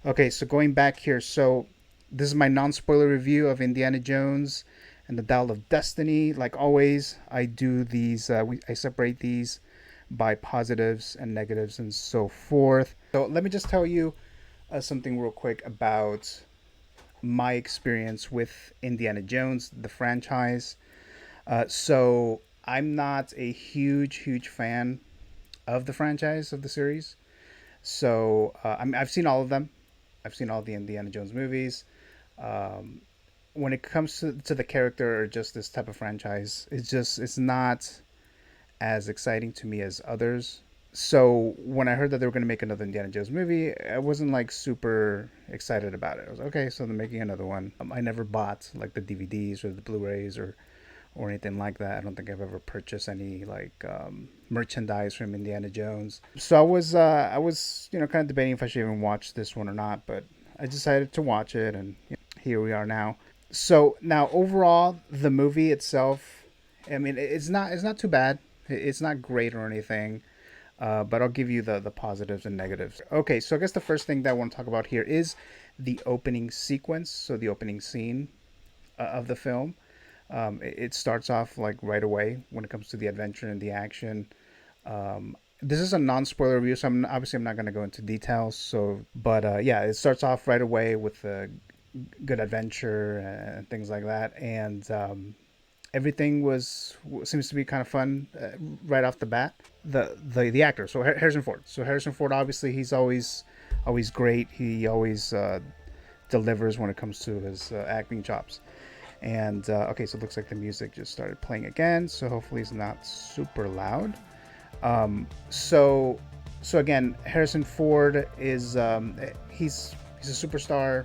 Okay, so going back here, so this is my non-spoiler review of Indiana Jones and the Dial of Destiny. Like always, I do these. I separate these by positives and negatives and so forth. So let me just tell you something real quick about my experience with Indiana Jones, the franchise. So I'm not a huge fan of the franchise of the series. So I've seen all of them. I've seen all the Indiana Jones movies. Um, when it comes to the character or just this type of franchise, it's not as exciting to me as others. So when I heard that they were going to make another Indiana Jones movie, I wasn't like super excited about it. I was like, okay, so they're making another one. I never bought like the DVDs or the Blu-rays or anything like that. I don't think I've ever purchased any like merchandise from Indiana Jones. So I was kind of debating if I should even watch this one or not, but I decided to watch it, and here we are now. So now overall, the movie itself, I mean, it's not too bad. It's not great or anything. But I'll give you the positives and negatives. Okay, so I guess the first thing that I want to talk about here is the opening sequence, so the opening scene of the film. It starts off like right away when it comes to the adventure and the action. This is a non-spoiler review, so I'm not going to go into details. So, but yeah, it starts off right away with a good adventure and things like that, and everything was seems to be kind of fun right off the bat. The actor, so Harrison Ford. So Harrison Ford, obviously, he's always great. He always delivers when it comes to his acting chops. And okay, so it looks like the music just started playing again. So hopefully it's not super loud. So so again, Harrison Ford is he's a superstar.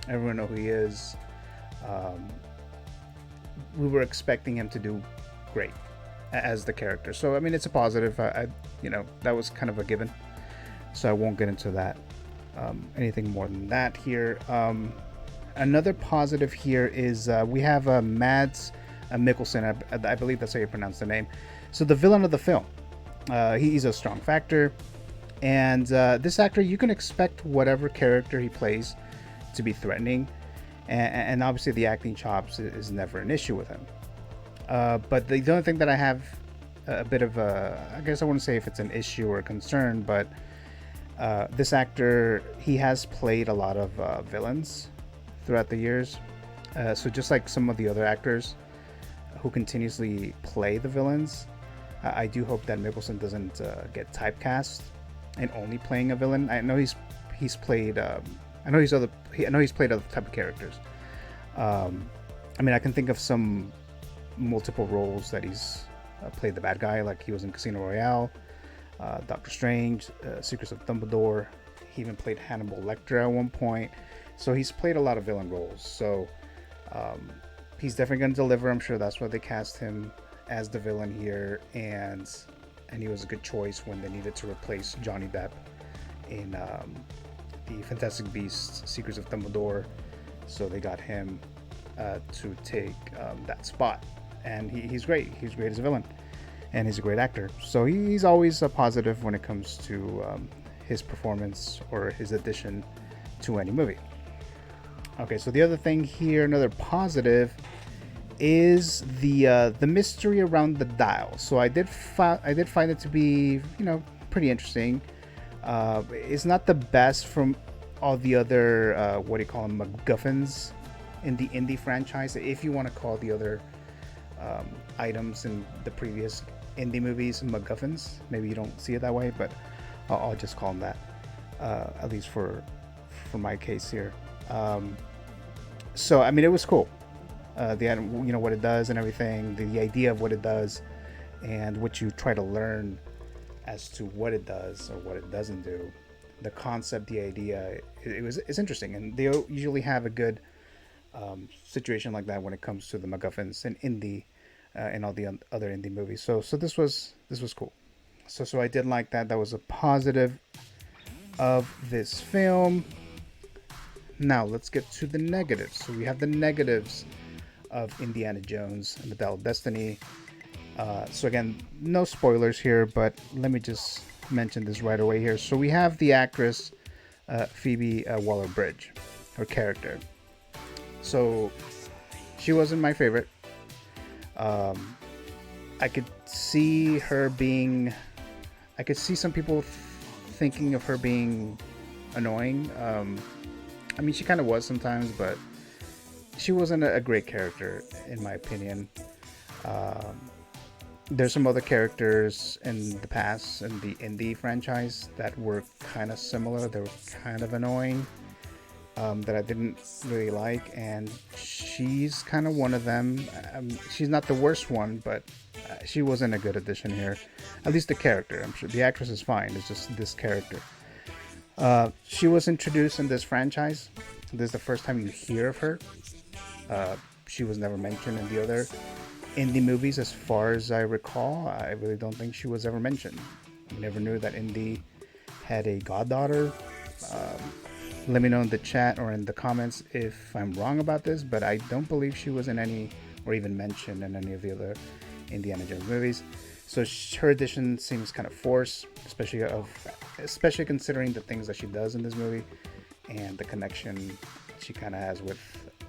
Everyone know who he is. Um, we were expecting him to do great as the character. So I mean, it's a positive. That was kind of a given. So I won't get into that anything more than that here. Another positive here is we have Mads Mikkelsen. I believe that's how you pronounce the name. So the villain of the film. He's a strong factor, and this actor, you can expect whatever character he plays to be threatening, and obviously the acting chops is never an issue with him. But the only thing that I have a bit of a, I guess I wouldn't say if it's an issue or a concern, but this actor, he has played a lot of villains throughout the years. So just like some of the other actors who continuously play the villains, I do hope that Mickelson doesn't get typecast and only playing a villain. I know he's played. I know he's played other type of characters. I mean, I can think of some multiple roles that he's played the bad guy, like he was in Casino Royale, Doctor Strange, Secrets of Dumbledore. He even played Hannibal Lecter at one point. So he's played a lot of villain roles. So he's definitely going to deliver. I'm sure that's why they cast him as the villain here, and he was a good choice when they needed to replace Johnny Depp in the Fantastic Beasts: Secrets of Dumbledore. So they got him to take that spot, and he's great. He's great as a villain, and he's a great actor. So he's always a positive when it comes to his performance or his addition to any movie. Okay, so the other thing here, another positive, is the mystery around the dial. So I did find it to be pretty interesting. It's not the best from all the other what do you call them, MacGuffins in the indie franchise, if you want to call the other items in the previous indie movies MacGuffins. Maybe you don't see it that way, but I'll just call them that, at least for my case here. So I mean, it was cool. What it does and everything, the idea of what it does, and what you try to learn as to what it does or what it doesn't do. The concept, the idea, it's interesting, and they usually have a good situation like that when it comes to the MacGuffins and indie and all the other indie movies. So this was cool. So I did like that. That was a positive of this film. Now let's get to the negatives. So we have the negatives of Indiana Jones and the Dial of Destiny. So again, no spoilers here, but let me just mention this right away here. So we have the actress Phoebe Waller-Bridge, her character. So she wasn't my favorite. Um, I could see her being. I could see some people thinking of her being annoying. I mean, she kind of was sometimes, but she wasn't a great character in my opinion. Um, there's some other characters in the past in the indie franchise that were kind of similar. They were kind of annoying, that I didn't really like, and she's kind of one of them. She's not the worst one, but she wasn't a good addition here. At least the character. I'm sure the actress is fine. It's just this character. She was introduced in this franchise. This is the first time you hear of her. Uh, she was never mentioned in the other indie movies, as far as I recall. I really don't think she was ever mentioned. I never knew that indie had a goddaughter. Let me know in the chat or in the comments if I'm wrong about this, but I don't believe she was in any or even mentioned in any of the other Indiana Jones movies. So her addition seems kind of forced, especially considering the things that she does in this movie and the connection she kind of has with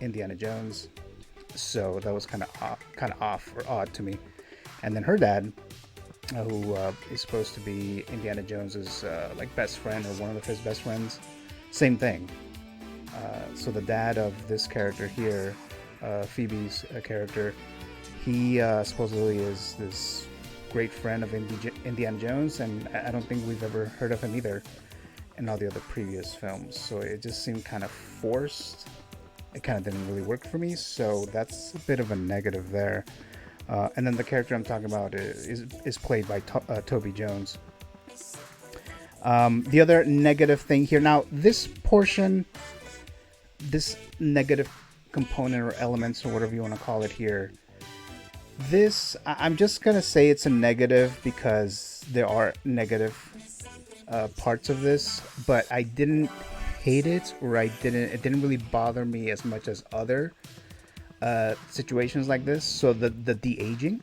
Indiana Jones. So that was kind of off or odd to me. And then her dad, who is supposed to be Indiana Jones's like best friend or one of his best friends, same thing. So the dad of this character here, Phoebe's character, he supposedly is this great friend of Indiana Jones, and I don't think we've ever heard of him either in all the other previous films. So it just seemed kind of forced. It kind of didn't really work for me, so that's a bit of a negative there. And then the character I'm talking about is played by Toby Jones. The other negative thing here, now this portion, this negative component or elements or whatever you want to call it here, I'm just gonna say it's a negative because there are negative parts of this, but I didn't hate it, or it didn't really bother me as much as other situations like this. So the de-aging.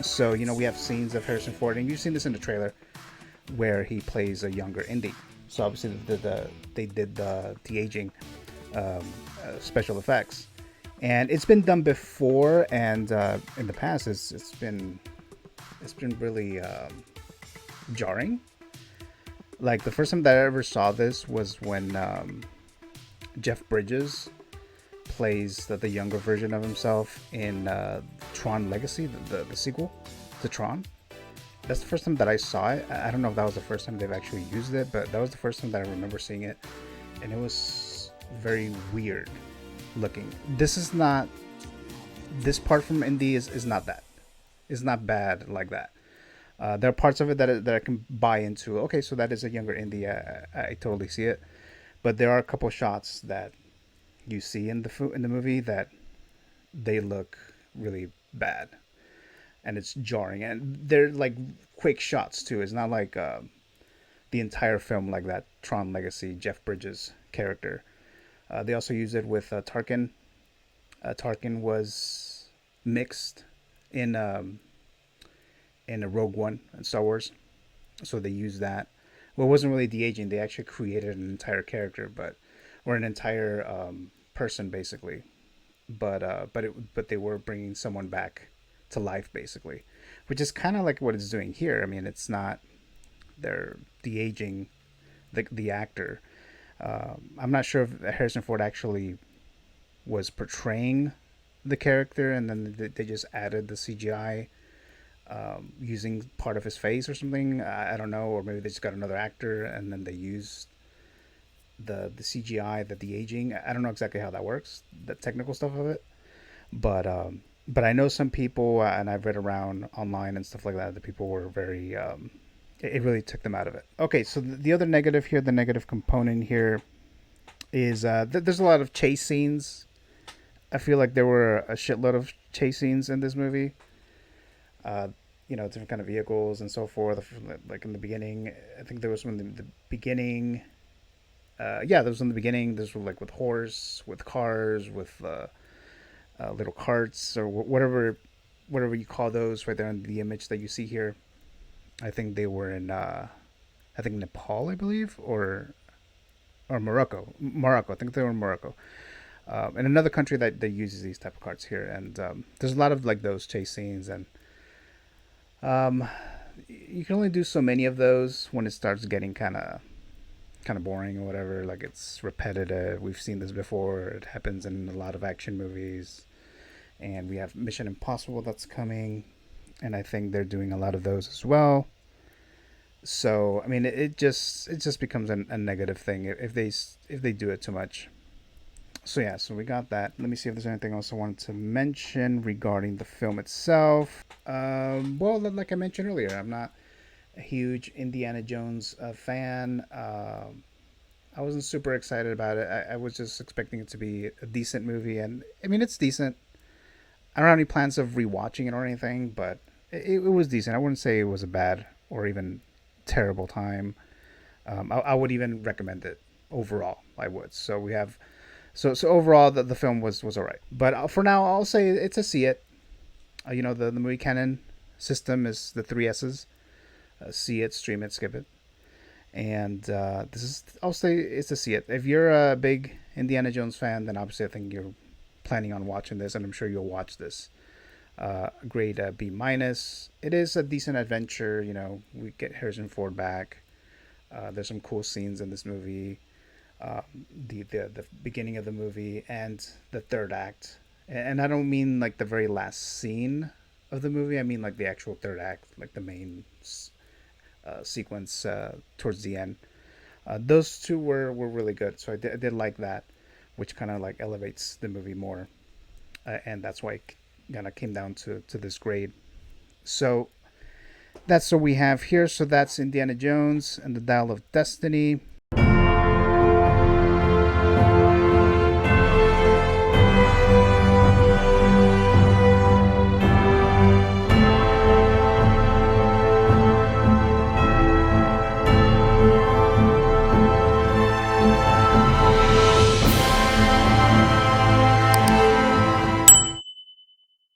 So we have scenes of Harrison Ford, and you've seen this in the trailer, where he plays a younger Indy. So obviously they did the de-aging special effects, and it's been done before, and in the past it's been really jarring. Like the first time that I ever saw this was when Jeff Bridges plays the younger version of himself in Tron Legacy, the sequel to Tron. That's the first time that I saw it. I don't know if that was the first time they've actually used it, but that was the first time that I remember seeing it, and it was very weird looking. This part from Indy is not that. It's not bad like that. There are parts of it that I can buy into. Okay, so that is a younger Indy. I totally see it, but there are a couple shots that you see in the movie that they look really bad, and it's jarring. And they're like quick shots too. It's not like the entire film like that Tron Legacy Jeff Bridges character. They also use it with Tarkin. Tarkin was mixed in a Rogue One in Star Wars, so they used that. Well, it wasn't really de-aging. They actually created an entire character, or an entire person basically. But they were bringing someone back to life basically, which is kind of like what it's doing here. I mean, it's not they're de-aging the actor. I'm not sure if Harrison Ford actually was portraying the character, and then they just added the CGI using part of his face or something. I don't know, or maybe they just got another actor and then they used the CGI, the de-aging. I don't know exactly how that works, the technical stuff of it, but I know some people, and I've read around online and stuff like that. The people were very. It really took them out of it. Okay, so the other negative here, the negative component here, is there's a lot of chase scenes. I feel like there were a shitload of chase scenes in this movie. Uh, different kind of vehicles and so forth. Like in the beginning, I think there was one in the beginning. Yeah, there was in the beginning. This was like with horse, with cars, with little carts or whatever you call those right there in the image that you see here. I think they were in I think Nepal, I believe, or or Morocco. I think they were in Morocco. And another country that uses these type of cards here, and there's a lot of like those chase scenes, and um, you can only do so many of those when it starts getting kind of boring or whatever. Like it's repetitive. We've seen this before. It happens in a lot of action movies, and we have Mission Impossible that's coming, and I think they're doing a lot of those as well. So I mean, it just becomes a negative thing if they do it too much. So yeah, so we got that. Let me see if there's anything else I wanted to mention regarding the film itself. Well, like I mentioned earlier, I'm not a huge Indiana Jones fan. I wasn't super excited about it. I was just expecting it to be a decent movie, and I mean, it's decent. I don't have any plans of rewatching it or anything, but it was decent. I wouldn't say it was a bad or even terrible time. I would even recommend it overall. I would. So we have so overall the film was all right. But for now, I'll say it's a see it. The movie canon system is the three S's: see it, stream it, skip it. And this is I'll say it's a see it. If you're a big Indiana Jones fan, then obviously I think you're planning on watching this, and I'm sure you'll watch this. Grade B minus. It is a decent adventure. We get Harrison Ford back. There's some cool scenes in this movie. The beginning of the movie and the third act, and I don't mean like the very last scene of the movie. I mean like the actual third act, like the main sequence towards the end. Those two were really good, so I did like that, which kind of like elevates the movie more, and that's why it kind of came down to this grade. So that's what we have here. So that's Indiana Jones and the Dial of Destiny.